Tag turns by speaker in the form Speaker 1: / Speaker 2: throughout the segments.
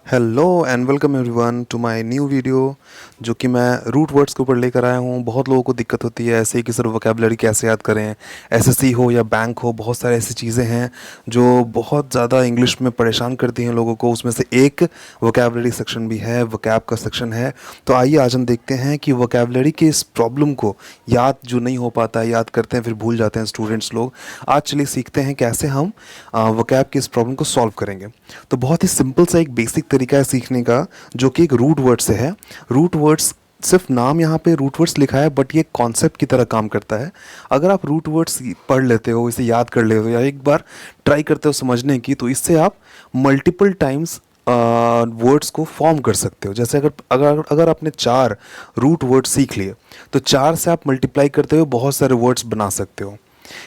Speaker 1: Hello and welcome everyone to my new video जो कि मैं रूट वर्ड्स के ऊपर लेकर आया हूँ। बहुत लोगों को दिक्कत होती है ऐसे ही कि सर वोकेबलरी कैसे याद करें। एसएससी हो या बैंक हो, बहुत सारे ऐसी चीज़ें हैं जो बहुत ज़्यादा इंग्लिश में परेशान करती हैं लोगों को। उसमें से एक वोकेबलरी सेक्शन भी है, वोकैब का सेक्शन है। तो आइए आज हम देखते हैं कि वोकेबलरी के इस प्रॉब्लम को याद जो नहीं हो पाता है, याद करते हैं फिर भूल जाते हैं स्टूडेंट्स लोग। आज चलिए सीखते हैं कैसे हम वोकैब की इस प्रॉब्लम को सॉल्व करेंगे। तो बहुत ही सिंपल सा एक बेसिक तरीका है सीखने का, जो कि एक रूट वर्ड से है। रूट वर्ड्स सिर्फ नाम यहाँ पे रूट वर्ड्स लिखा है, बट ये कॉन्सेप्ट की तरह काम करता है। अगर आप रूट वर्ड्स पढ़ लेते हो, इसे याद कर लेते हो या एक बार ट्राई करते हो समझने की, तो इससे आप मल्टीपल टाइम्स वर्ड्स को फॉर्म कर सकते हो। जैसे अगर अगर अगर आपने 4 रूट वर्ड सीख लिए, तो 4 से आप मल्टीप्लाई करते हुए बहुत सारे वर्ड्स बना सकते हो।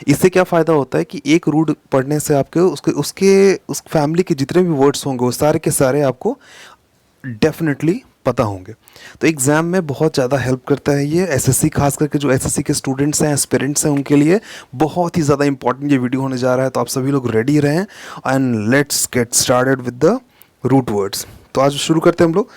Speaker 1: इससे क्या फ़ायदा होता है कि एक रूट पढ़ने से आपके उस फैमिली के जितने भी वर्ड्स होंगे वो सारे के सारे आपको डेफिनेटली पता होंगे। तो एग्ज़ाम में बहुत ज़्यादा हेल्प करता है ये। एसएससी, खास करके जो एसएससी के स्टूडेंट्स हैं, एस्पिरेंट्स हैं, उनके लिए बहुत ही ज़्यादा इंपॉर्टेंट ये वीडियो होने जा रहा है। तो आप सभी लोग रेडी रहें and let's get started with the root words. तो आज शुरू करते हैं हम लोग।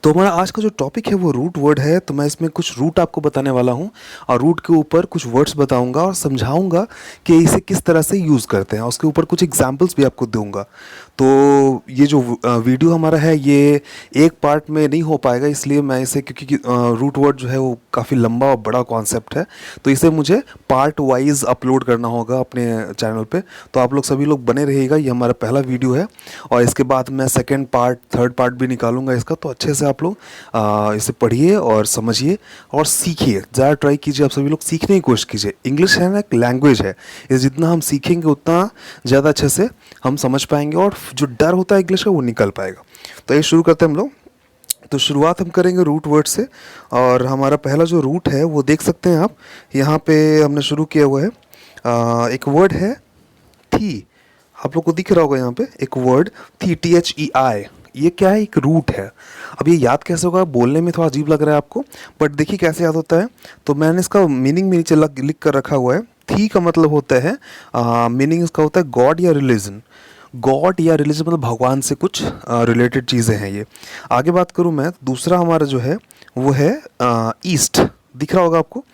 Speaker 1: तो हमारा आज का जो टॉपिक है वो रूट वर्ड है। तो मैं इसमें कुछ रूट आपको बताने वाला हूँ और रूट के ऊपर कुछ वर्ड्स बताऊँगा और समझाऊँगा कि इसे किस तरह से यूज़ करते हैं, और उसके ऊपर कुछ एग्जांपल्स भी आपको दूंगा। तो ये जो वीडियो हमारा है ये एक पार्ट में नहीं हो पाएगा, इसलिए मैं इसे, क्योंकि रूट वर्ड जो है वो काफ़ी लंबा और बड़ा कॉन्सेप्ट है, तो इसे मुझे पार्ट वाइज अपलोड करना होगा अपने चैनल पे। तो आप लोग सभी लोग बने रहिएगा, ये हमारा पहला वीडियो है और इसके बाद मैं सेकेंड पार्ट, थर्ड पार्ट भी निकालूंगा इसका। तो अच्छे से आप लोग इसे पढ़िए और समझिए और सीखिए, ज़्यादा ट्राई कीजिए। आप सभी लोग सीखने की कोशिश कीजिए। इंग्लिश है ना, एक लैंग्वेज है, इसे जितना हम सीखेंगे उतना ज़्यादा अच्छे से हम समझ पाएंगे और जो डर होता है इंग्लिश का वो निकल पाएगा। तो ये शुरू करते हैं हम लोग। तो शुरुआत हम करेंगे रूट वर्ड से, और हमारा पहला जो रूट है वो देख सकते हैं आप, यहाँ पे हमने शुरू किया हुआ है। एक वर्ड है थी। आप लोग को दिख रहा होगा यहाँ पे एक वर्ड थी, THEI। ये क्या है? एक रूट है। अब ये याद कैसे होगा? बोलने में थोड़ा अजीब लग रहा है आपको, बट देखिए कैसे याद होता है। तो मैंने इसका मीनिंग भी नीचे लिख कर रखा हुआ है। थी का मतलब होता है, मीनिंग इसका होता है गॉड या रिलीजन। गॉड या रिलीजन मतलब भगवान से कुछ रिलेटेड चीज़ें हैं ये। आगे बात करूँ मैं, दूसरा हमारा जो है वो है ईस्ट। दिख रहा होगा आपको,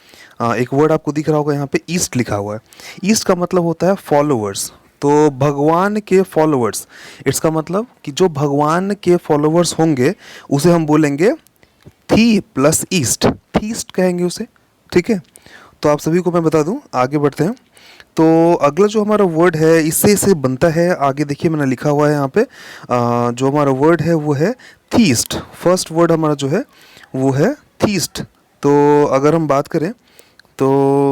Speaker 1: एक वर्ड आपको दिख रहा होगा यहाँ पे, ईस्ट लिखा हुआ है। ईस्ट का मतलब होता है फॉलोअर्स। तो भगवान के फॉलोअर्स, इसका मतलब कि जो भगवान के फॉलोअर्स होंगे उसे हम बोलेंगे थी प्लस ईस्ट, थीस्ट कहेंगे उसे। ठीक है, तो आप सभी को मैं बता दूं, आगे बढ़ते हैं। तो अगला जो हमारा वर्ड है इससे इसे बनता है, आगे देखिए मैंने लिखा हुआ है यहाँ पे। जो हमारा वर्ड है वो है थीस्ट। फर्स्ट वर्ड हमारा जो है वो है थीस्ट। तो अगर हम बात करें तो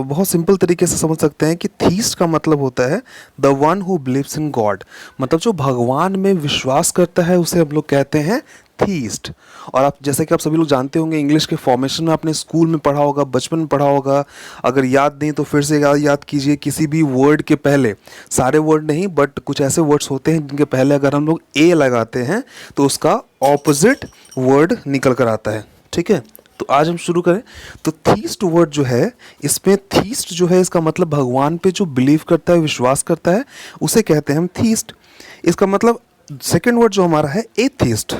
Speaker 1: बहुत सिंपल तरीके से समझ सकते हैं कि थीस्ट का मतलब होता है the one who believes in God. मतलब जो भगवान में विश्वास करता है उसे हम लोग कहते हैं थीस्ट। और आप, जैसे कि आप सभी लोग जानते होंगे, इंग्लिश के फॉर्मेशन में आपने स्कूल में पढ़ा होगा, बचपन में पढ़ा होगा। अगर याद नहीं तो फिर से याद कीजिए। किसी भी वर्ड के पहले, सारे वर्ड नहीं बट कुछ ऐसे वर्ड्स होते हैं जिनके पहले अगर हम लोग ए लगाते हैं तो उसका ऑपोजिट वर्ड निकल कर आता है। ठीक है, तो आज हम शुरू करें। तो थीस्ट वर्ड जो है, इसमें थीस्ट जो है इसका मतलब भगवान पे जो बिलीव करता है, विश्वास करता है, उसे कहते हैं हम थीस्ट। इसका मतलब सेकंड वर्ड जो हमारा है एथिस्ट।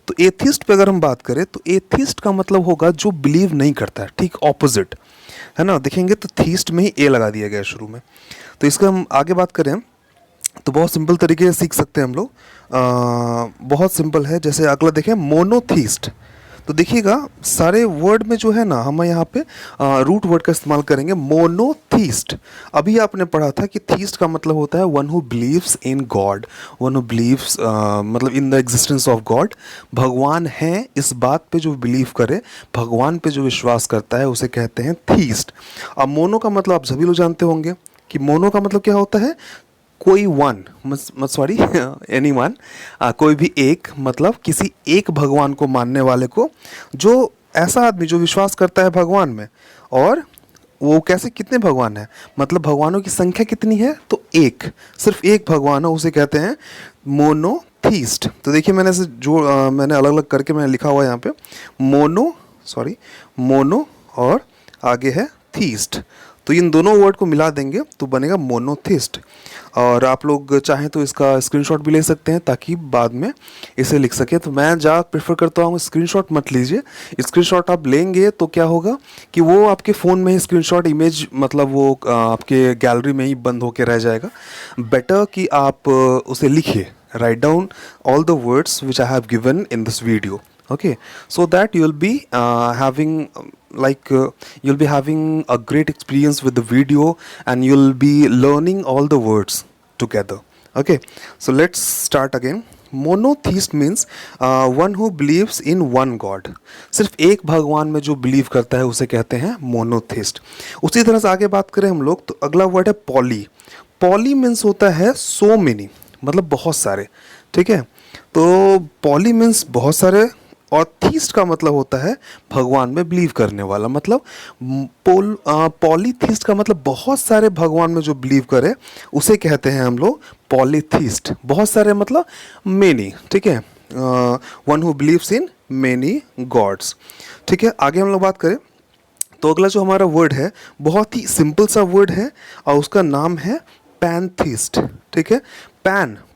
Speaker 1: तो एथिस्ट पे अगर हम बात करें तो एथिस्ट का मतलब होगा जो बिलीव नहीं करता है, ठीक ऑपोजिट है ना। देखेंगे तो थीस्ट में ही ए लगा दिया गया है शुरू में। तो इसका हम आगे बात करें तो बहुत सिंपल तरीके से सीख सकते हैं हम लोग। बहुत सिंपल है। जैसे अगला देखें, मोनोथीस्ट। तो देखिएगा सारे वर्ड में जो है ना, हम यहाँ पे रूट वर्ड का इस्तेमाल करेंगे, मोनोथीस्ट। अभी आपने पढ़ा था कि थीस्ट का मतलब होता है one who believes in God, one who believes मतलब in the existence of God. भगवान है इस बात पे जो बिलीव करे, भगवान पे जो विश्वास करता है उसे कहते हैं थीस्ट। अब मोनो का मतलब आप सभी लोग जानते होंगे कि मोनो का मतलब क्या होता है, कोई वन, सॉरी एनी वन, कोई भी एक, मतलब किसी एक भगवान को मानने वाले को, जो ऐसा आदमी जो विश्वास करता है भगवान में। और वो कैसे, कितने भगवान हैं, मतलब भगवानों की संख्या कितनी है, तो एक, सिर्फ एक भगवान है, उसे कहते हैं मोनोथीस्ट। तो देखिए मैंने इसे जो मैंने अलग अलग करके मैंने लिखा हुआ है यहाँ पे, मोनो और आगे है थीस्ट। तो इन दोनों वर्ड को मिला देंगे तो बनेगा मोनोथिस्ट। और आप लोग चाहें तो इसका स्क्रीनशॉट भी ले सकते हैं ताकि बाद में इसे लिख सके। तो मैं ज़्यादा प्रेफर करता हूँ स्क्रीनशॉट मत लीजिए। स्क्रीनशॉट आप लेंगे तो क्या होगा कि वो आपके फ़ोन में ही स्क्रीनशॉट इमेज मतलब वो आपके गैलरी में ही बंद होके रह जाएगा। बेटर कि आप उसे लिखिए, write down all the words which I have given in this video, okay, so that you'll be you'll be having a great experience with the video and you'll be learning all the words together, okay. So let's start again. Monotheist means one who believes in one God, सिर्फ एक भगवान में जो believe करता है उसे कहते हैं मोनोथीस्ट। उसी तरह से आगे बात करें हम लोग तो अगला वर्ड है पॉली। पॉली मीन्स होता है सो मेनी, मतलब बहुत सारे, ठीक है। तो पॉली मीन्स बहुत सारे, और थीस्ट का मतलब होता है भगवान में बिलीव करने वाला। मतलब पॉलीथीस्ट का मतलब बहुत सारे भगवान में जो बिलीव करे उसे कहते हैं हम लोग पॉलीथीस्ट। बहुत सारे मतलब मेनी, ठीक है, one who believes in many God's, ठीक है। आगे हम लोग बात करें तो अगला जो हमारा वर्ड है बहुत ही सिंपल सा वर्ड है और उसका नाम है पैनथीस्ट, ठीक है।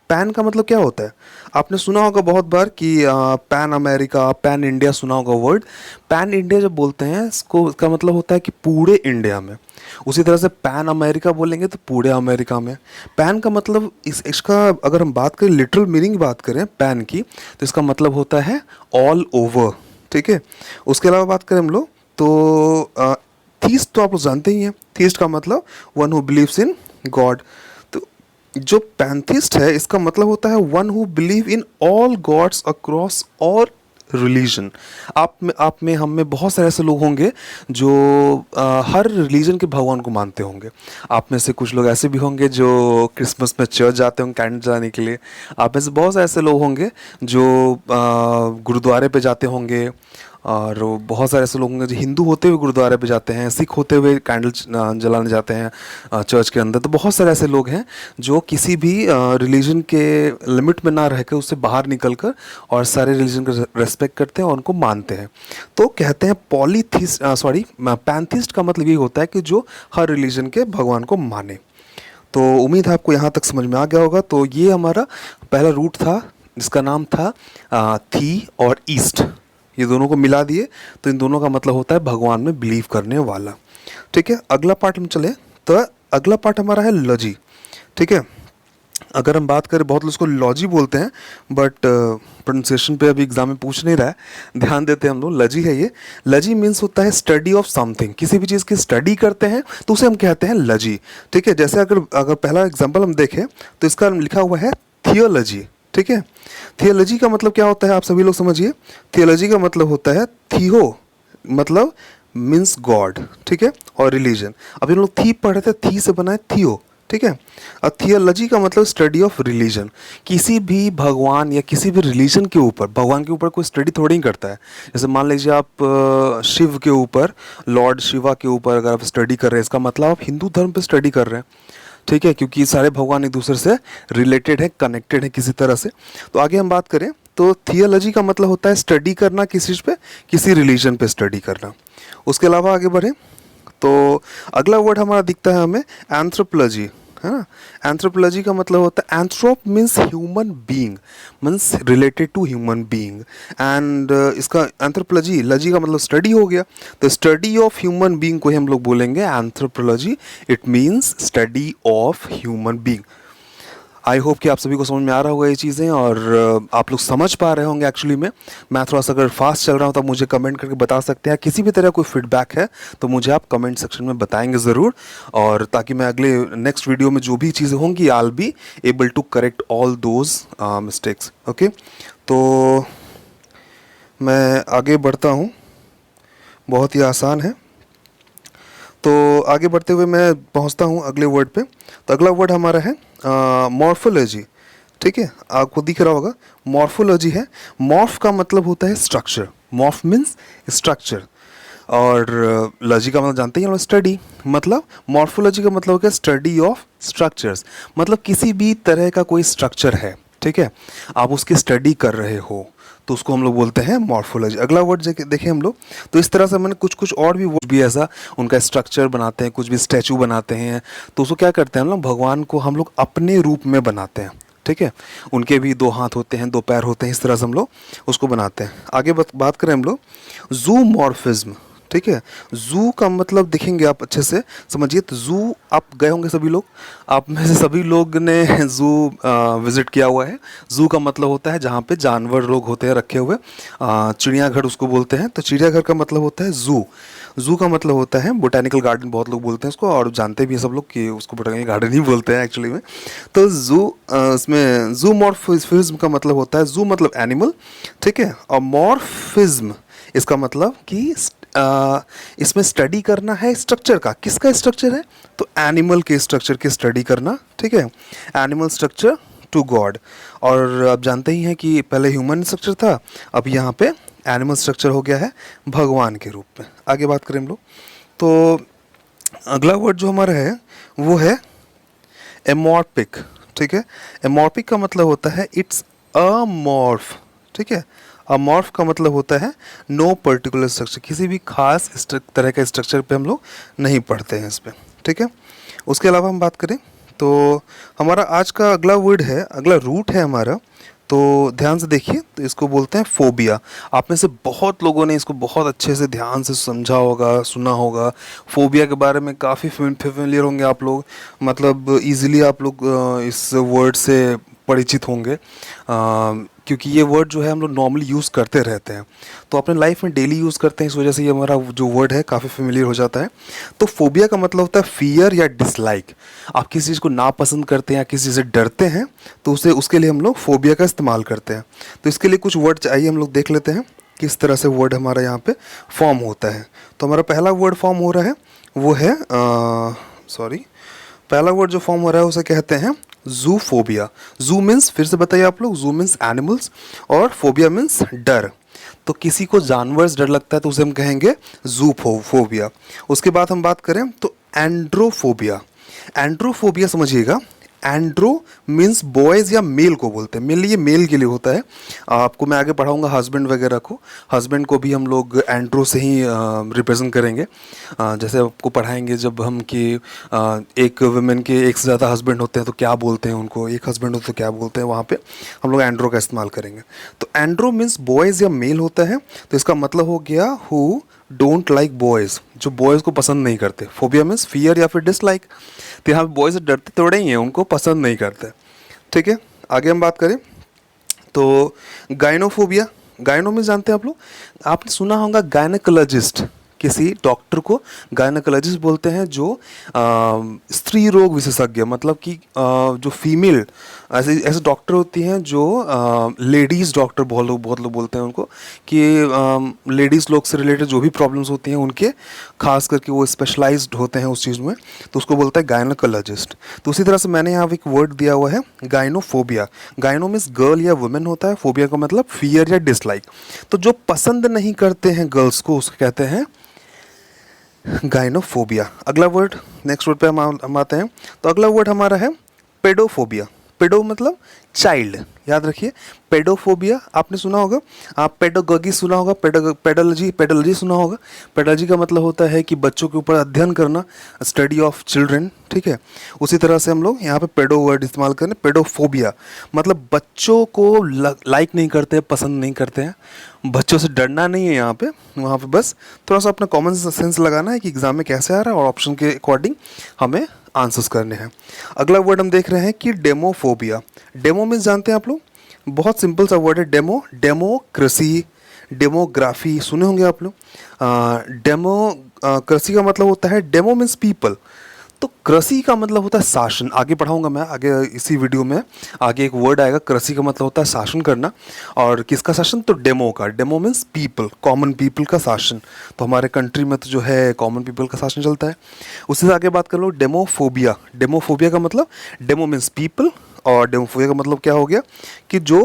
Speaker 1: पैन का मतलब क्या होता है? आपने सुना होगा बहुत बार कि पैन अमेरिका, पैन इंडिया सुना होगा वर्ड। पैन इंडिया जब बोलते हैं इसका मतलब होता है कि पूरे इंडिया में। उसी तरह से पैन अमेरिका बोलेंगे तो पूरे अमेरिका में। पैन का मतलब इसका अगर हम बात करें, लिटरल मीनिंग बात करें पैन की, तो इसका मतलब होता है ऑल ओवर, ठीक है। उसके अलावा बात करें हम लोग तो थीस्ट तो आप लोग जानते ही हैं। थीस्ट का मतलब one who believes in God. जो पैंथिस्ट है इसका मतलब होता है one who believe in all gods across और रिलीजन। आप में हम में बहुत सारे ऐसे लोग होंगे जो हर रिलीजन के भगवान को मानते होंगे। आप में से कुछ लोग ऐसे भी होंगे जो क्रिसमस में चर्च जाते होंगे कैंडल जलाने के लिए। आप में से बहुत सारे ऐसे लोग होंगे जो गुरुद्वारे पे जाते होंगे, और बहुत सारे ऐसे लोग होंगे जो हिंदू होते हुए गुरुद्वारे पे जाते हैं, सिख होते हुए कैंडल जलाने जाते हैं चर्च के अंदर। तो बहुत सारे ऐसे लोग हैं जो किसी भी रिलीजन के लिमिट में ना रहकर उससे बाहर निकलकर और सारे रिलीजन का रेस्पेक्ट करते हैं और उनको मानते हैं। तो कहते हैं पैंथिस्ट का मतलब ये होता है कि जो हर रिलीजन के भगवान को माने। तो उम्मीद है आपको यहाँ तक समझ में आ गया होगा। तो ये हमारा पहला रूट था जिसका नाम था थी और ईस्ट। ये दोनों को मिला दिए तो इन दोनों का मतलब होता है भगवान में बिलीव करने वाला, ठीक है। अगला पार्ट हम चले तो अगला पार्ट हमारा है लॉजी, ठीक है। अगर हम बात करें, बहुत लोग इसको लॉजी बोलते हैं बट प्रोनाउंसिएशन पे अभी एग्जाम में पूछ नहीं रहा है, ध्यान देते हैं हम लोग। लॉजी है ये। लॉजी मीन्स होता है स्टडी ऑफ समथिंग। किसी भी चीज़ की स्टडी करते हैं तो उसे हम कहते हैं लॉजी, ठीक है। जैसे अगर पहला एग्जाम्पल हम देखें तो इसका लिखा हुआ है थियोलॉजी, ठीक है। थियोलॉजी का मतलब क्या होता है आप सभी लोग समझिए। थियोलॉजी का मतलब होता है थियो, मतलब मीन्स गॉड, ठीक है, और रिलीजन। अभी हम लोग थी पढ़ रहे थे, थी से बना है थियो, ठीक है। और थियोलॉजी का मतलब स्टडी ऑफ रिलीजन। किसी भी भगवान या किसी भी रिलीजन के ऊपर, भगवान के ऊपर कोई स्टडी थोड़ी ही करता है। जैसे मान लीजिए आप शिव के ऊपर, लॉर्ड शिवा के ऊपर अगर आप स्टडी कर रहे हैं, इसका मतलब आप हिंदू धर्म पे स्टडी कर रहे हैं, ठीक है, क्योंकि सारे भगवान एक दूसरे से रिलेटेड है, कनेक्टेड है किसी तरह से। तो आगे हम बात करें तो थियोलॉजी का मतलब होता है स्टडी करना किसी पे, किसी रिलीजन पे स्टडी करना। उसके अलावा आगे बढ़े तो अगला वर्ड हमारा दिखता है हमें एंथ्रोपोलॉजी, है ना। एंथ्रोपोलॉजी का मतलब होता है, anthrop means human being, means related to human being. And इसका एंथ्रोपोलॉजी, लॉजी का मतलब स्टडी हो गया, तो स्टडी ऑफ ह्यूमन बीइंग को ही हम लोग बोलेंगे anthropology. It means study of human being. I hope कि आप सभी को समझ में आ रहा होगा ये चीज़ें, और आप लोग समझ पा रहे होंगे। एक्चुअली मैं थोड़ा सा अगर फास्ट चल रहा हूँ तो मुझे कमेंट करके बता सकते हैं। किसी भी तरह कोई फीडबैक है तो मुझे आप कमेंट सेक्शन में बताएंगे ज़रूर, और ताकि मैं अगले नेक्स्ट वीडियो में जो भी चीज़ें होंगी I will be able to correct all those mistakes, okay. तो मैं आगे बढ़ता हूँ, बहुत ही आसान है। तो आगे बढ़ते हुए मैं पहुंचता हूं अगले वर्ड पे। तो अगला वर्ड हमारा है मॉर्फोलॉजी, ठीक है। आपको दिख रहा होगा मॉर्फोलॉजी है। मॉर्फ का मतलब होता है स्ट्रक्चर, मॉर्फ मीन्स स्ट्रक्चर, और लॉजी का मतलब जानते हैं स्टडी। मतलब मॉर्फोलॉजी का मतलब होता है स्टडी ऑफ स्ट्रक्चर्स, मतलब किसी भी तरह का कोई स्ट्रक्चर है, ठीक है, आप उसकी स्टडी कर रहे हो तो उसको हम लोग बोलते हैं मॉर्फोलॉजी। अगला वर्ड देखें हम लोग, तो इस तरह से मैंने कुछ कुछ और भी वर्ड भी ऐसा उनका स्ट्रक्चर बनाते हैं, कुछ भी स्टैचू बनाते हैं, तो उसको क्या करते हैं हम लोग, भगवान को हम लोग अपने रूप में बनाते हैं, ठीक है। उनके भी 2 हाथ होते हैं, 2 पैर होते हैं, इस तरह से हम लोग उसको बनाते हैं। आगे बात करें हम लोग जूमॉर्फिज्म, ठीक है। जू का मतलब देखेंगे आप अच्छे से समझिए, तो जू आप गए होंगे सभी लोग, आप में से सभी लोग ने जू विज़िट किया हुआ है। जू का मतलब होता है जहाँ पे जानवर लोग होते हैं रखे हुए, चिड़ियाघर उसको बोलते हैं। तो चिड़ियाघर का मतलब होता है जू। जू का मतलब होता है बोटैनिकल गार्डन, बहुत लोग बोलते हैं उसको, और जानते भी हैं सब लोग कि उसको बोटैनिकल गार्डन ही बोलते हैं एक्चुअली में। तो जू इसमें जूमॉर्फिज्म का मतलब होता है, जू मतलब एनिमल, ठीक है, और मॉर्फिज्म इसका मतलब कि इसमें स्टडी करना है स्ट्रक्चर का। किसका स्ट्रक्चर है, तो एनिमल के स्ट्रक्चर की स्टडी करना, ठीक है, एनिमल स्ट्रक्चर टू गॉड। और आप जानते ही हैं कि पहले ह्यूमन स्ट्रक्चर था, अब यहाँ पे एनिमल स्ट्रक्चर हो गया है भगवान के रूप में। आगे बात करें हम लोग, तो अगला वर्ड जो हमारा है वो है एमॉर्पिक, ठीक है। एमॉर्पिक का मतलब होता है इट्स अमॉर्फ, ठीक है। अमॉर्फ का मतलब होता है नो पर्टिकुलर स्ट्रक्चर, किसी भी खास तरह के स्ट्रक्चर पे हम लोग नहीं पढ़ते हैं इस पे, ठीक है। उसके अलावा हम बात करें तो हमारा आज का अगला वर्ड है, अगला रूट है हमारा, तो ध्यान से देखिए, तो इसको बोलते हैं फोबिया। आप में से बहुत लोगों ने इसको बहुत अच्छे से ध्यान से समझा होगा, सुना होगा। फोबिया के बारे में काफ़ी फेमिलियर होंगे आप लोग, मतलब इजीली आप लोग इस वर्ड से परिचित होंगे, क्योंकि ये वर्ड जो है हम लोग नॉर्मली यूज़ करते रहते हैं, तो अपने लाइफ में डेली यूज़ करते हैं, इस वजह से ये हमारा जो वर्ड है काफ़ी फेमिलियर हो जाता है। तो फोबिया का मतलब होता है फियर या डिसलाइक। आप किसी चीज़ को नापसंद करते हैं या किसी चीज़ से डरते हैं, तो उसके लिए हम लोग फोबिया का इस्तेमाल करते हैं। तो इसके लिए कुछ वर्ड चाहिए, हम लोग देख लेते हैं किस तरह से वर्ड हमारा यहाँ पे फॉर्म होता है। तो हमारा पहला वर्ड फॉर्म हो रहा है वो है पहला वर्ड जो फॉर्म हो रहा है उसे कहते हैं जूफोबिया। जू मीन्स, फिर से बताइए आप लोग, जू मीन्स एनिमल्स और फोबिया मीन्स डर। तो किसी को जानवर से डर लगता है तो उसे हम कहेंगे जूफोबिया। उसके बाद हम बात करें तो एंड्रोफोबिया। एंड्रोफोबिया समझिएगा, एंड्रो मीन्स बॉयज़ या मेल को बोलते हैं, मेनली ये मेल के लिए होता है। आपको मैं आगे पढ़ाऊंगा हस्बैंड वगैरह को, हस्बैंड को भी हम लोग एंड्रो से ही रिप्रेजेंट करेंगे। जैसे आपको पढ़ाएंगे जब हम कि एक वुमेन के एक से ज़्यादा हस्बैंड होते हैं तो क्या बोलते हैं उनको, एक हस्बैंड हो तो क्या बोलते हैं, वहाँ पे हम लोग एंड्रो का इस्तेमाल करेंगे। तो एंड्रो मीन्स बॉयज़ या मेल होता है, तो इसका मतलब हो गया हु डोंट लाइक बॉयज़, जो बॉयज़ को पसंद नहीं करते। फोबिया मीन्स फियर या फिर डिसलाइक, तो यहाँ पे बॉयज़ से डरते थोड़े ही हैं, उनको पसंद नहीं करते, ठीक है। आगे हम बात करें तो गायनोफोबिया। गायनो में जानते हैं आप लोग, आपने सुना होगा गायनेकोलॉजिस्ट, किसी डॉक्टर को गायनेकोलॉजिस्ट बोलते हैं, जो स्त्री रोग विशेषज्ञ, मतलब कि जो फीमेल ऐसे ऐसे डॉक्टर होती हैं जो लेडीज़ डॉक्टर, बहुत लोग बोलते हैं उनको, कि लेडीज़ लोग से रिलेटेड जो भी प्रॉब्लम्स होती हैं उनके खास करके वो स्पेशलाइज्ड होते हैं उस चीज़ में, तो उसको बोलता है गायनेकोलॉजिस्ट। तो उसी तरह से मैंने यहाँ एक वर्ड दिया हुआ है गायनोफोबिया। गायनो मीन्स गर्ल या वुमेन होता है, फोबिया का मतलब फियर या डिसलाइक। तो जो पसंद नहीं करते हैं गर्ल्स को, उसको कहते हैं गाइनोफोबिया। अगला वर्ड, नेक्स्ट वर्ड पे हम आते हैं, तो अगला वर्ड हमारा है पेडोफोबिया। पेडो मतलब चाइल्ड, याद रखिए, पेडोफोबिया आपने सुना होगा, आप पेडोगॉगी सुना होगा, पेडोलॉजी सुना होगा। पेडोलॉजी का मतलब होता है कि बच्चों के ऊपर अध्ययन करना, स्टडी ऑफ चिल्ड्रन, ठीक है। उसी तरह से हम लोग यहाँ पे पेडो वर्ड इस्तेमाल करें, पेडोफोबिया मतलब बच्चों को लाइक नहीं करते, पसंद नहीं करते हैं, बच्चों से डरना नहीं है यहाँ पे, वहाँ पे बस थोड़ा सा अपना कॉमन सेंस लगाना है कि एग्जाम में कैसे आ रहा है और ऑप्शन के अकॉर्डिंग हमें आंसर्स करने हैं। अगला वर्ड हम देख रहे हैं कि डेमोफोबिया। डेमो मीन्स जानते हैं आप लोग, बहुत सिंपल सा वर्ड है डेमो। डेमोक्रेसी, डेमोग्राफी सुने होंगे आप लोग। डेमोक्रेसी का मतलब होता है, डेमो मीन्स पीपल, तो कृषि का मतलब होता है शासन। आगे पढ़ाऊंगा मैं, आगे इसी वीडियो में आगे एक वर्ड आएगा, कृषि का मतलब होता है शासन करना। और किसका शासन, तो डेमो का। Demo means people, common people का शासन। तो हमारे कंट्री में तो जो है कॉमन पीपल का शासन चलता है। उससे आगे बात कर लो डेमोफोबिया। डेमोफोबिया का मतलब, डेमो मीन्स पीपल और डेमोफोबिया का मतलब क्या हो गया कि जो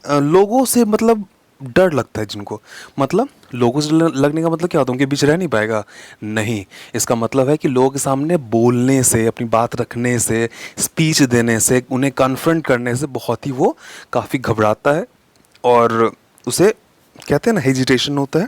Speaker 1: लोगों से मतलब डर लगता है जिनको, मतलब लोगों से लगने का मतलब क्या होता है, उनके बीच रह नहीं पाएगा, नहीं, इसका मतलब है कि लोगों के सामने बोलने से, अपनी बात रखने से, स्पीच देने से, उन्हें कन्फ्रंट करने से बहुत ही वो काफ़ी घबराता है और उसे कहते हैं ना हेजिटेशन होता है।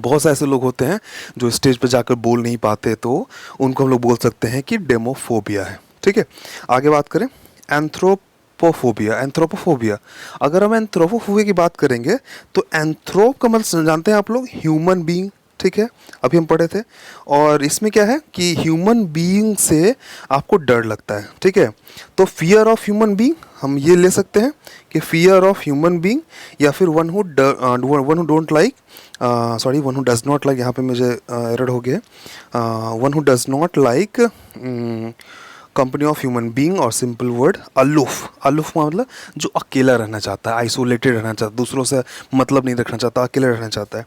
Speaker 1: बहुत से ऐसे लोग होते हैं जो स्टेज पे जाकर बोल नहीं पाते, तो उनको हम लोग बोल सकते हैं कि डेमोफोबिया है। ठीक है, आगे बात करें एंथ्रोपोफोबिया। एंथ्रोपोफोबिया, अगर हम एंथ्रोपोफोबिया की बात करेंगे तो एंथ्रोप का मतलब जानते हैं आप लोग, ह्यूमन बीइंग। ठीक है, अभी हम पढ़े थे। और इसमें क्या है कि ह्यूमन बीइंग से आपको डर लगता है। ठीक है, तो फियर ऑफ ह्यूमन बीइंग हम ये ले सकते हैं कि फियर ऑफ ह्यूमन बीइंग, या फिर one who don't like, sorry one who does not like, यहाँ पे मुझे एरर हो गया, one who does not like company of human being, और सिंपल वर्ड अलूफ। अलूफ का मतलब जो अकेला रहना चाहता है, आइसोलेटेड रहना चाहता है, दूसरों से मतलब नहीं रखना चाहता, अकेले रहना चाहता है।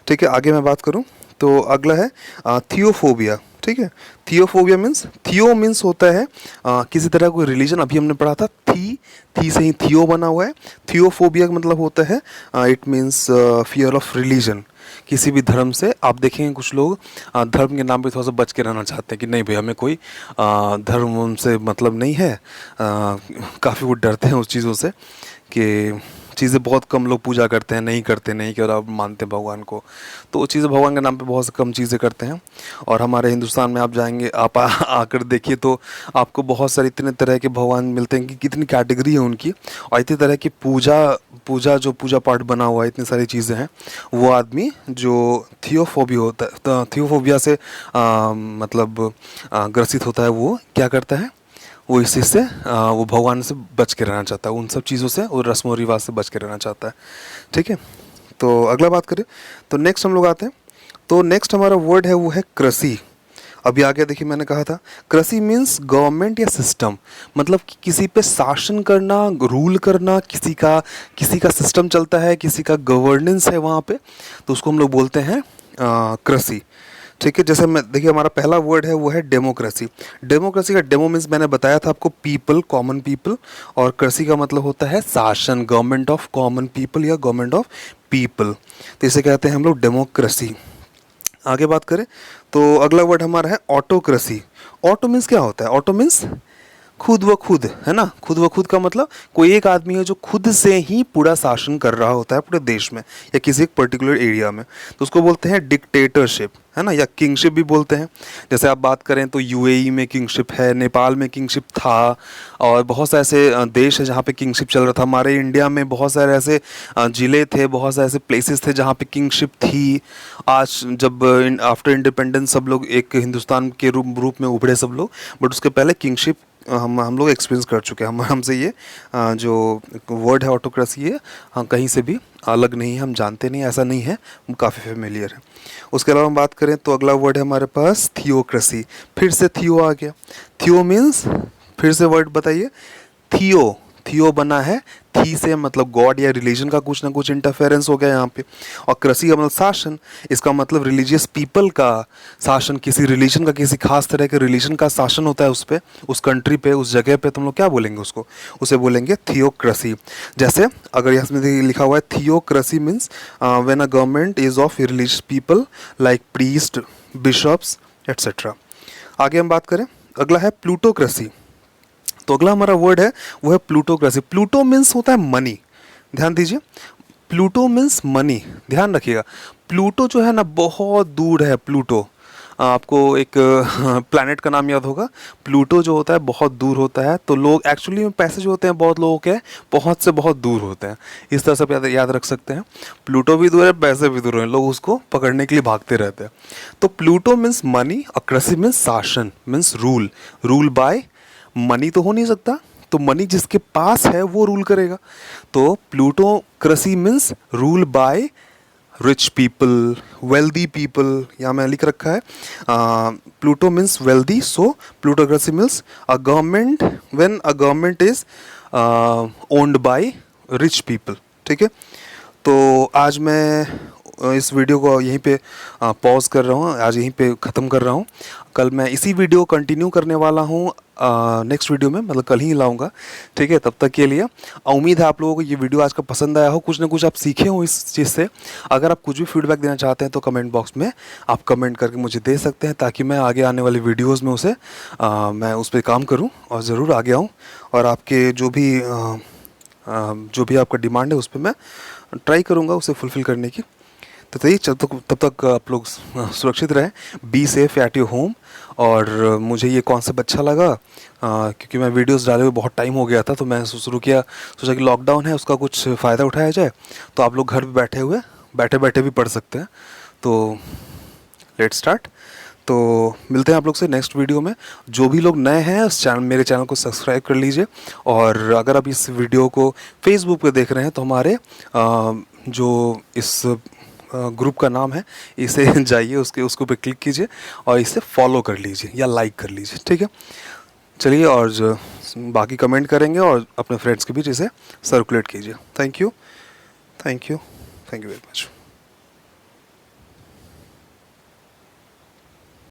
Speaker 1: ठीक है, आगे मैं बात करूं तो अगला है थियोफोबिया। ठीक है, थियोफोबिया मीन्स, थियो मीन्स होता है किसी तरह कोई रिलीजन। अभी हमने पढ़ा था थी से ही थियो बना हुआ है। थियोफोबिया का मतलब होता है it means fear of religion, किसी भी धर्म से। आप देखेंगे कुछ लोग धर्म के नाम पे थोड़ा सा बच के रहना चाहते हैं कि नहीं भाई हमें कोई धर्म से मतलब नहीं है। काफ़ी वो डरते हैं उस चीज़ों से कि चीज़ें बहुत कम लोग पूजा करते हैं, नहीं करते, नहीं कि और आप मानते हैं भगवान को, तो वो चीज़ें भगवान के नाम पे बहुत कम चीज़ें करते हैं। और हमारे हिंदुस्तान में आप जाएंगे, आप आकर देखिए तो आपको बहुत सारे इतने तरह के भगवान मिलते हैं कि कितनी कैटेगरी है उनकी, और इतनी तरह की पूजा जो पूजा पाठ बना हुआ है, इतनी सारी चीज़ें हैं। वो आदमी जो थियोफोबिया होता है, तो थियोफोबिया से मतलब ग्रसित होता है, वो क्या करता है, वो इस चीज़ से वो भगवान से बच के रहना चाहता है, उन सब चीज़ों से और रस्म और रिवाज से बच के रहना चाहता है। ठीक है, तो अगला बात करें तो नेक्स्ट हम लोग आते हैं। तो नेक्स्ट हमारा वर्ड है वो है कृषि। अभी आगे देखिए, मैंने कहा था कृषि मीन्स गवर्नमेंट या सिस्टम, मतलब कि किसी पे शासन करना, रूल करना, किसी का सिस्टम चलता है, किसी का गवर्नेंस है वहाँ पे, तो उसको हम लोग बोलते हैं कृषि। ठीक है, जैसे मैं देखिए हमारा पहला वर्ड है वो है डेमोक्रेसी। डेमोक्रेसी का डेमो मीन्स मैंने बताया था आपको पीपल, कॉमन पीपल, और कृषि का मतलब होता है शासन, गवर्नमेंट ऑफ कॉमन पीपल या गवर्नमेंट ऑफ पीपल, तो इसे कहते हैं हम लोग डेमोक्रेसी। आगे बात करें तो अगला वर्ड हमारा है ऑटोक्रेसी। ऑटो मीन्स क्या होता है, ऑटो मीन्स खुद व खुद, है ना। खुद व खुद का मतलब कोई एक आदमी है जो खुद से ही पूरा शासन कर रहा होता है पूरे देश में या किसी एक पर्टिकुलर एरिया में, तो उसको बोलते हैं डिक्टेटरशिप, है ना, या किंगशिप भी बोलते हैं। जैसे आप बात करें तो यूएई में किंगशिप है, नेपाल में किंगशिप था, और बहुत से ऐसे देश है जहाँ पे किंगशिप चल रहा था। हमारे इंडिया में बहुत सारे ऐसे ज़िले थे, बहुत से ऐसे प्लेसेस थे जहाँ पे किंगशिप थी। आज जब आफ्टर इंडिपेंडेंस सब लोग एक हिंदुस्तान के रूप में उभरे सब लोग, बट उसके पहले किंगशिप हम लोग एक्सपीरियंस कर चुके हैं। हमसे ये जो वर्ड है ऑटोक्रेसी, ये हम कहीं से भी अलग नहीं है, हम जानते नहीं, ऐसा नहीं है, काफ़ी फेमिलियर है। उसके अलावा हम बात करें तो अगला वर्ड है हमारे पास थियोक्रेसी। फिर से थियो आ गया। थियो मीन्स, फिर से वर्ड बताइए, थियो। थियो बना है थी से, मतलब गॉड या रिलीजन का कुछ ना कुछ इंटरफेरेंस हो गया यहाँ पे। और कृषि का मतलब शासन, इसका मतलब रिलीजियस पीपल का शासन, किसी रिलीजन का, किसी खास तरह के रिलीजन का शासन होता है उस पर, उस कंट्री पे, उस जगह पे, तो हम लोग क्या बोलेंगे उसको, उसे बोलेंगे थियोक्रेसी। जैसे अगर यहाँ में लिखा हुआ है theocracy means when a government is of religious people like priest, bishops etcetera. आगे हम बात करें, अगला है प्लूटोक्रेसी। तो अगला हमारा वर्ड है वो है प्लूटोक्रेसी। प्लूटो मीन्स होता है मनी, ध्यान दीजिए, प्लूटो मीन्स मनी, ध्यान रखिएगा। प्लूटो जो है ना बहुत दूर है। प्लूटो, आपको एक प्लैनेट का नाम याद होगा। प्लूटो जो होता है बहुत दूर होता है, तो लोग एक्चुअली में पैसे जो होते हैं बहुत लोगों के पहुंच से बहुत दूर होते हैं, इस तरह से याद रख सकते हैं। प्लूटो भी दूर है, पैसे भी दूर हैं, लोग उसको पकड़ने के लिए भागते रहते हैं। तो प्लूटो मीन्स मनी और कृषि मीन्स शासन, means rule. Rule by money तो हो नहीं सकता, तो मनी जिसके पास है वो रूल करेगा। तो plutocracy means rule by rich people, wealthy people, यहाँ मैं लिख रखा है Pluto means wealthy, so plutocracy means a government when a government is owned by rich people. ठीक है, तो आज मैं इस वीडियो को यहीं पे पॉज कर रहा हूँ, आज यहीं पे ख़त्म कर रहा हूँ। कल मैं इसी वीडियो कंटिन्यू करने वाला हूँ नेक्स्ट वीडियो में, मतलब कल ही लाऊंगा। ठीक है, तब तक के लिए उम्मीद है आप लोगों को ये वीडियो आज का पसंद आया हो, कुछ ना कुछ आप सीखे हो इस चीज़ से। अगर आप कुछ भी फीडबैक देना चाहते हैं तो कमेंट बॉक्स में आप कमेंट करके मुझे दे सकते हैं, ताकि मैं आगे आने वाली वीडियोज़ में मैं उस पर काम करूँ और ज़रूर आगे आऊँ, और आपके जो भी जो भी आपका डिमांड है उस पर मैं ट्राई करूँगा उसे फुलफ़िल करने की। तो चलिए तब तक आप लोग सुरक्षित रहें, be safe at your home. और मुझे ये कॉन्सेप्ट अच्छा लगा, क्योंकि मैं वीडियोस डाले हुए बहुत टाइम हो गया था, तो मैं शुरू किया, सोचा कि लॉकडाउन है उसका कुछ फ़ायदा उठाया जाए। तो आप लोग घर पे बैठे बैठे भी पढ़ सकते हैं। तो लेट्स स्टार्ट। तो मिलते हैं आप लोग से नेक्स्ट वीडियो में। जो भी लोग नए हैं उस चैनल, मेरे चैनल को सब्सक्राइब कर लीजिए। और अगर आप इस वीडियो को फेसबुक पे देख रहे हैं तो हमारे जो इस ग्रुप का नाम है, इसे जाइए, उसको पे क्लिक कीजिए और इसे फॉलो कर लीजिए या लाइक कर लीजिए, ठीक है। चलिए, और जो बाकी कमेंट करेंगे और अपने फ्रेंड्स के बीच इसे सर्कुलेट कीजिए। Thank you, thank you, thank you very much.